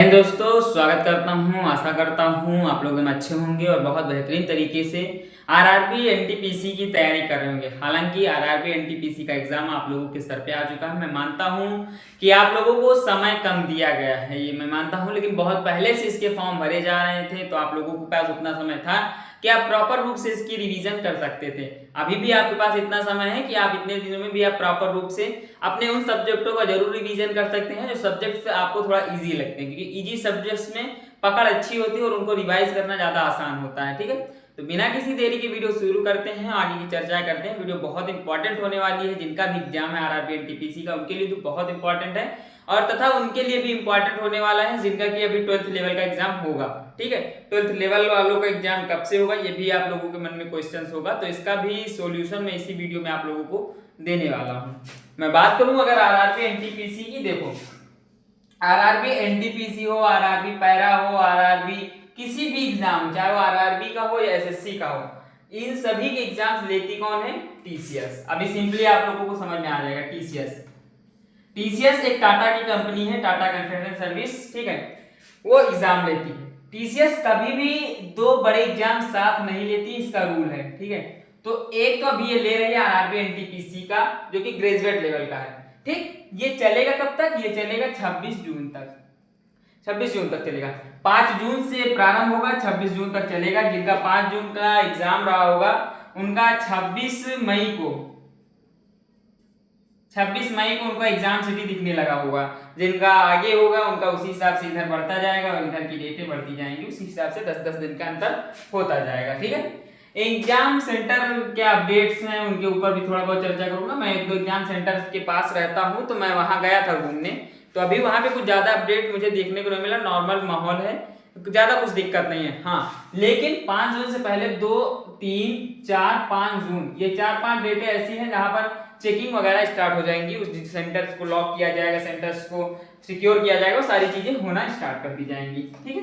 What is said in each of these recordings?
दोस्तों स्वागत करता हूं। आशा करता हूं आप लोग अच्छे होंगे और बहुत बेहतरीन तरीके से आरआरबी एनटीपीसी की तैयारी कर रहे होंगे। हालांकि आरआरबी एनटीपीसी का एग्जाम आप लोगों के सर पे आ चुका है। मैं मानता हूं कि आप लोगों को समय कम दिया गया है, ये मैं मानता हूं, लेकिन बहुत पहले से इसके फॉर्म भरे जा रहे थे तो आप लोगों के पास उतना समय था कि आप प्रॉपर रूप से इसकी रिवीजन कर सकते थे। अभी भी आपके पास इतना समय है कि आप इतने दिनों में भी आप प्रॉपर रूप से अपने उन सब्जेक्टों का जरूर रिवीजन कर सकते हैं जो सब्जेक्ट्स आपको थोड़ा इजी लगते हैं, क्योंकि इजी सब्जेक्ट्स में पकड़ अच्छी होती है और उनको रिवाइज करना ज्यादा आसान होता है। ठीक है, तो बिना किसी देरी के वीडियो शुरू करते हैं, आगे की चर्चा करते हैं। वीडियो बहुत इंपॉर्टेंट होने वाली है। जिनका भी एग्जाम है आरआरबी एनटीपीसी का, उनके लिए तो बहुत इंपॉर्टेंट है और तथा उनके लिए भी इंपॉर्टेंट होने वाला है जिनका कि अभी 12th लेवल का एग्जाम होगा। ठीक है, 12th लेवल वालों का एग्जाम कब से होगा ये भी आप लोगों के मन में क्वेश्चन होगा, तो इसका भी सोल्यूशन मैं इसी वीडियो में आप लोगों को देने वाला हूँ। मैं बात करूं अगर आरआरबी एनटीपीसी की, देखो आरआरबी एनटीपीसी हो, आरआरबी पैरा हो, आरआरबी किसी भी एग्जाम, चाहे वो आरआरबी का हो या एसएससी का हो, इन सभी के एग्जाम्स लेती कौन है? टीसीएस। अभी सिंपली आप लोगों को समझ में आ जाएगा। टीसीएस एक टाटा की कंपनी है, टाटा कंसल्टेंट सर्विस। ठीक है, वो एग्जाम लेती है। टीसीएस कभी भी दो बड़े एग्जाम साथ नहीं लेती, इसका रूल है। ठीक है, तो एक तो अभी ये ले रही है आरआरबी एनटीपीसी का जो कि ग्रेजुएट लेवल का है। ठीक, ये चलेगा कब तक? ये चलेगा 26 जून तक। 26 जून तक चलेगा। 5 जून से प्रारंभ होगा, 26 जून तक चलेगा। जिनका 5 जून का एग्जाम रहा होगा उनका 26 मई को उनका एग्जाम सिटी दिखने लगा होगा। जिनका आगे होगा उनका उसी हिसाब से इधर बढ़ता जाएगा और इधर की डेटें बढ़ती जाएंगी, उसी हिसाब से 10-10 दिन का अंतर होता जाएगा। ठीक है, एग्जाम सेंटर के अपडेट्स हैं उनके ऊपर भी थोड़ा बहुत चर्चा करूंगा। मैं एक दो एग्जाम सेंटर के पास रहता हूं तो मैं वहां गया था घूमने, तो अभी वहां पे कुछ ज्यादा अपडेट मुझे देखने को नहीं मिला। नॉर्मल माहौल है, ज्यादा कुछ दिक्कत नहीं है। हाँ, लेकिन 5 जून से पहले 2, 3, 4, 5 जून ये 4-5 डेटें ऐसी हैं जहां पर चेकिंग वगैरह स्टार्ट हो जाएंगी। उस सेंटर्स को लॉक किया जाएगा, सेंटर्स को सिक्योर किया जाएगा, सारी चीजें होना स्टार्ट कर दी जाएंगी। ठीक है,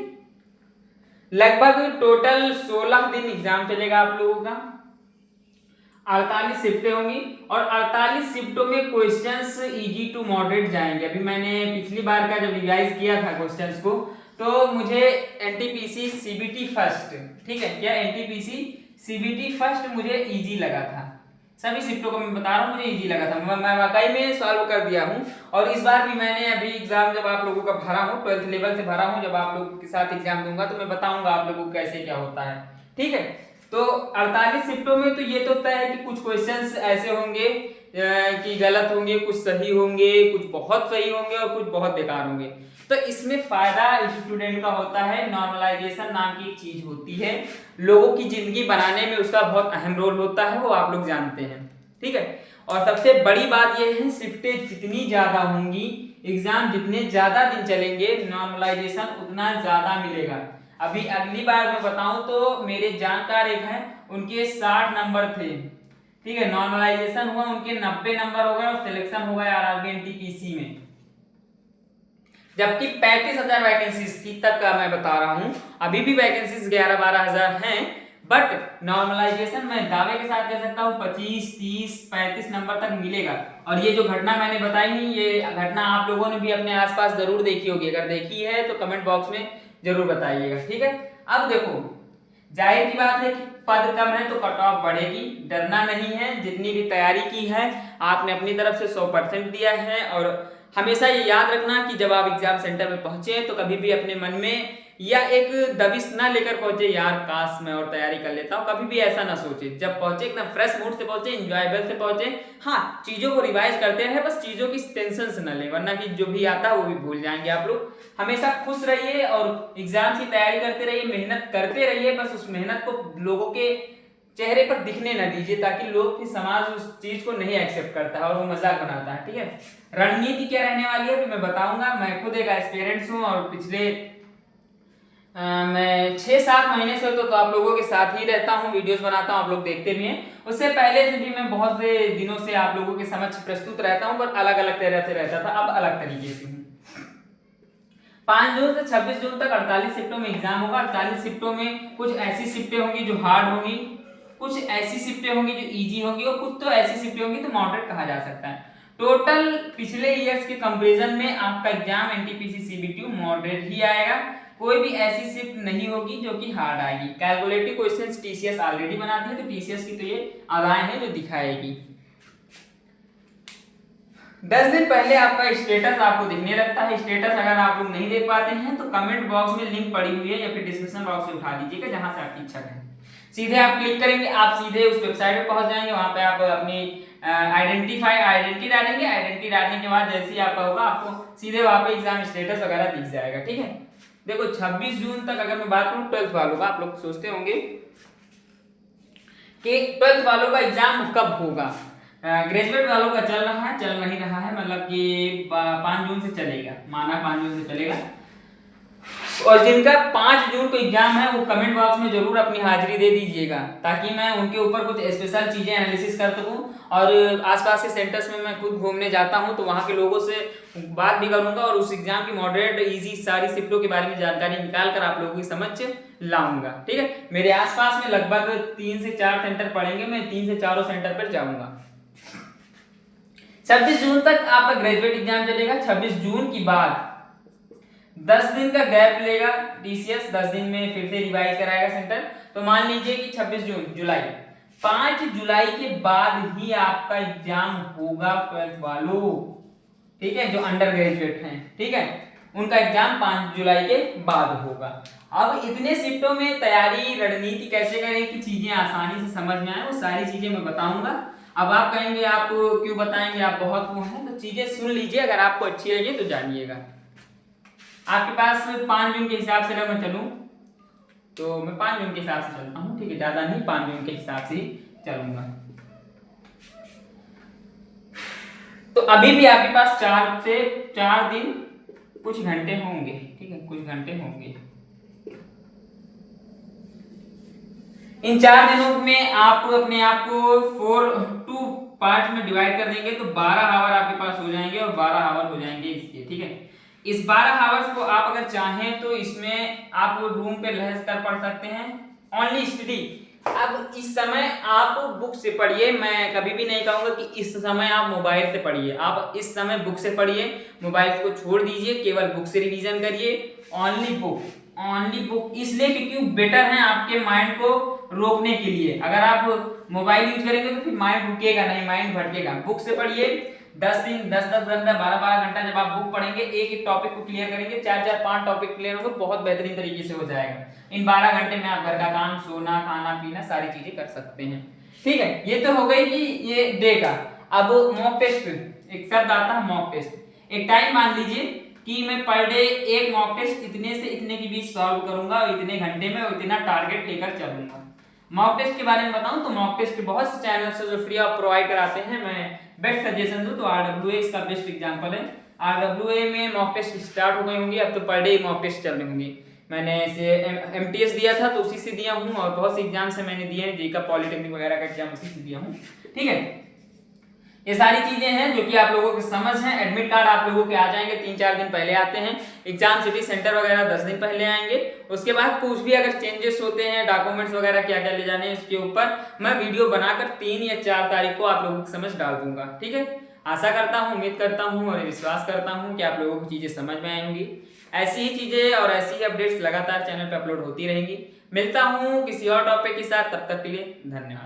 लगभग टोटल 16 दिन एग्जाम चलेगा आप लोगों का। 48 शिफ्टें होंगी और 48 शिफ्टों में क्वेश्चंस इजी टू मॉडरेट जाएंगे। अभी मैंने पिछली बार का जब रिवाइज किया था क्वेश्चंस को, तो मुझे एनटीपीसी सीबीटी फर्स्ट, ठीक है, या एनटीपीसी सीबीटी फर्स्ट मुझे इजी लगा था। सभी शिफ्टों को मैं बता रहा हूँ, मुझे इजी लगा था। मैं वाकई में सॉल्व कर दिया हूँ। और इस बार भी मैंने अभी एग्जाम जब आप लोगों का भरा हूँ, 12th लेवल से भरा हूँ, जब आप लोगों के साथ एग्जाम दूंगा तो मैं बताऊंगा आप लोगों को कैसे क्या होता है। ठीक है, तो 48 शिफ्टों में तो ये तो तय है कि कुछ क्वेश्चंस ऐसे होंगे कि गलत होंगे, कुछ सही होंगे, कुछ बहुत सही होंगे और कुछ बहुत बेकार होंगे। तो इसमें फायदा स्टूडेंट का होता है, नॉर्मलाइजेशन नाम की एक चीज होती है, लोगों की जिंदगी बनाने में उसका बहुत अहम रोल होता है, वो आप लोग जानते हैं। ठीक है, और सबसे बड़ी बात यह है शिफ्टें जितनी ज्यादा होंगी, एग्जाम जितने ज्यादा दिन चलेंगे, नॉर्मलाइजेशन उतना ज्यादा मिलेगा। अभी अगली बार मैं बताऊं तो मेरे जानकार एक हैं, उनके 60 नंबर थे। ठीक है, नॉर्मलाइजेशन हुआ, उनके 90 नंबर हो गए और सिलेक्शन हो गया आरआरबी एनटीपीसी में, जबकि 35,000 वैकेंसीज थी तब का मैं बता रहा हूं। अभी भी वैकेंसीज 11-12 हजार हैं, बट नॉर्मलाइजेशन मैं दावे के साथ कह सकता हूं 25, 30, 35 नंबर तक मिलेगा। और ये जो घटना मैंने बताई है, ये घटना आप लोगों ने भी अपने आसपास जरूर देखी होगी। अगर देखी है तो कमेंट बॉक्स में जरूर बताइएगा। ठीक है, अब देखो जाहिर की बात है कि पद कम है तो कट ऑफ बढ़ेगी, डरना नहीं है। जितनी भी तैयारी की है आपने अपनी तरफ से 100% दिया है। और हमेशा ये याद रखना कि जब आप एग्जाम सेंटर में पहुंचे तो कभी भी अपने मन में या एक दबिश ना लेकर पहुंचे, यार काश मैं और तैयारी कर लेता हूं, कभी भी ऐसा ना सोचे। जब पहुंचे एकदम फ्रेश मूड से पहुंचे, इंजॉयबल से पहुंचे। हाँ, चीजों को रिवाइज करते रहे, बस चीजों की टेंशन से न ले, वरना कि जो भी आता है वो भी भूल जाएंगे आप लोग। हमेशा खुश रहिए और एग्जाम की तैयारी करते रहिए, मेहनत करते रहिए। बस उस मेहनत को लोगों के चेहरे पर दिखने न दीजिए, ताकि लोग की समाज उस चीज को नहीं एक्सेप्ट करता है और वो मजाक बनाता है। ठीक है, रणनीति क्या रहने वाली है मैं बताऊंगा। मैं खुद एक एस्पिरेंट्स हूँ और पिछले मैं 6-7 महीने से तो आप लोगों के साथ ही रहता हूँ, वीडियोस बनाता हूँ, आप लोग देखते भी हैं। उससे पहले से भी मैं बहुत से दिनों से आप लोगों के समक्ष प्रस्तुत रहता हूँ, पर अलग अलग तरह से रहता था, अब अलग तरीके से हूँ। 5 जून से 26 जून तक 48 शिफ्टों में एग्जाम होगा। 48 शिफ्टों में कुछ ऐसी शिफ्टें होंगी जो हार्ड होंगी, कुछ ऐसी शिफ्टें होंगी जो इजी होंगी और कुछ तो ऐसी शिफ्टें होंगी तो मॉडरेट कहा जा सकता है। टोटल पिछले ईयर्स के कंपैरिजन में आपका एग्जाम एनटीपीसी सीबीटी मॉडरेट ही आएगा। कोई भी ऐसी शिफ्ट नहीं होगी जो कि हार्ड आएगी। कैलकुलेटिव क्वेश्चंस टीसीएस ऑलरेडी बनाती है, तो टीसीएस की तो ये अदाएं हैं जो दिखाएगी। 10 दिन पहले आपका स्टेटस आपको दिखने लगता है। स्टेटस अगर आप लोग नहीं देख पाते हैं तो कमेंट बॉक्स में लिंक पड़ी हुई है या फिर डिस्क्रिप्शन बॉक्स से उठा लीजिएगा, जहां से आपकी इच्छा है। सीधे आप क्लिक करेंगे, आप सीधे उस वेबसाइट पे पहुंच जाएंगे। वहां पे आप अपनी आइडेंटिटी डालेंगे। आइडेंटिटी डालने के बाद जैसे ही आपका होगा, आपको सीधे वहां पे एग्जाम स्टेटस वगैरह दिख जाएगा। ठीक है, देखो 26 जून तक अगर मैं बात करूं 12th वालों का, आप लोग सोचते होंगे कि 12th वालों का एग्जाम कब होगा। ग्रेजुएट वालों का चल नहीं रहा है, मतलब कि 5 जून से चलेगा, माना 5 जून से चलेगा। और जिनका 5 जून को एग्जाम है वो कमेंट बॉक्स में जरूर अपनी हाजिरी दे दीजिएगा, ताकि मैं उनके ऊपर कुछ स्पेशल चीजें एनालिसिस कर सकूं। और आसपास के सेंटर्स में मैं खुद घूमने जाता हूं तो वहां के लोगों से बात भी करूंगा और उस एग्जाम की मॉडरेट इजी सारी शिफ्टों के बारे में जानकारी निकाल कर आप लोगों की समझ लाऊंगा। ठीक है, मेरे आसपास में लगभग 3 से 4 सेंटर पड़ेंगे, मैं 3 से 4 सेंटर पर जाऊंगा। 26 जून तक आपका ग्रेजुएट एग्जाम चलेगा। 26 जून की बाद 10 दिन का गैप लेगा टीसीएस, 10 दिन में फिर से रिवाइज कराएगा सेंटर। तो मान लीजिए कि 26 जून जुलाई 5 जुलाई के बाद ही आपका एग्जाम होगा 12th वालों। ठीक है, जो अंडर ग्रेजुएट हैं, ठीक है, उनका एग्जाम 5 जुलाई के बाद होगा। अब इतने शिफ्टों में तैयारी रणनीति कैसे करें कि चीजें आसानी से समझ में आए, वो सारी चीजें मैं बताऊंगा। अब आप कहेंगे आप क्यों बताएंगे, आप बहुत वो हैं, तो चीजें सुन लीजिए, अगर आपको अच्छी लगे तो जानिएगा। आपके पास 5 जून के हिसाब से अगर मैं चलूं तो मैं 5 जून के हिसाब से चलता हूं। ठीक है, ज्यादा नहीं, 5 जून के हिसाब से ही चलूंगा। तो अभी भी आपके पास 4 से 4 दिन कुछ घंटे होंगे। ठीक है, कुछ घंटे होंगे। इन 4 दिनों में आप अपने आप को 2 पार्ट में डिवाइड कर देंगे तो 12 आवर आपके पास हो जाएंगे और 12 आवर हो जाएंगे इसके। ठीक है, इस 12 आवर्स को आप अगर चाहें तो इसमें आप रूम पे रह कर पढ़ सकते हैं, ओनली स्टडी। अब इस समय आप बुक से पढ़िए, मैं कभी भी नहीं कहूंगा कि इस समय आप मोबाइल से पढ़िए। आप इस समय बुक से पढ़िए, मोबाइल को छोड़ दीजिए, केवल बुक से रिवीजन करिए। ओनली बुक इसलिए क्योंकि बेटर है आपके माइंड को रोकने के लिए। अगर आप मोबाइल यूज करेंगे तो फिर माइंड रुकेगा नहीं, माइंड भटकेगा। बुक से पढ़िए, 10 घंटा 12 घंटा जब आप बुक पढ़ेंगे, एक टॉपिक को क्लियर करेंगे, 4-5 टॉपिक क्लियर होंगे, बहुत बेहतरीन तरीके से हो जाएगा। इन 12 घंटे में आप घर का काम, सोना, खाना पीना सारी चीजें कर सकते हैं। ठीक है, ये तो हो गई कि ये डे का। अब मॉक टेस्ट, एक शब्द आता है मॉक टेस्ट। एक टाइम मान लीजिए कि मैं पर डे एक मॉक टेस्ट इतने से इतने के बीच सॉल्व करूंगा और इतने घंटे में इतना टारगेट लेकर चलूंगा। मॉक टेस्ट के बारे में बताऊं तो मॉक टेस्ट के बहुत से चैनल्स जो फ्री ऑफ प्रोवाइड कराते हैं, मैं बेस्ट सजेशन दूं तो आरडब्ल्यूए इसका बेस्ट एग्जांपल है। आरडब्ल्यूए में मॉक टेस्ट स्टार्ट हो गई होंगी, अब तो पर डे मॉक टेस्ट चल रही होंगी। मैंने इसे एमटीएस दिया था तो उसी से दिया हूं, और बहुत से एग्जाम से मैंने दिए हैं, जेका पॉलिटेक्निक वगैरह का एग्जाम उसी से दिया हूं। ठीक है, ये सारी चीजें हैं जो कि आप लोगों की समझ है। एडमिट कार्ड आप लोगों के आ जाएंगे, 3-4 दिन पहले आते हैं। एग्जाम सिटी सेंटर वगैरह 10 दिन पहले आएंगे। उसके बाद कुछ भी अगर चेंजेस होते हैं, डॉक्यूमेंट्स वगैरह क्या क्या ले जाने हैं, इसके ऊपर मैं वीडियो बनाकर 3 या 4 तारीख को आप लोगों की समझ डाल दूंगा। ठीक है, आशा करता हूँ, उम्मीद करता हूँ और विश्वास करता हूँ कि आप लोगों को चीजें समझ में आएंगी। ऐसी ही चीजें और ऐसी ही अपडेट्स लगातार चैनल पर अपलोड होती रहेंगी। मिलता हूँ किसी और टॉपिक के साथ, तब तक के लिए धन्यवाद।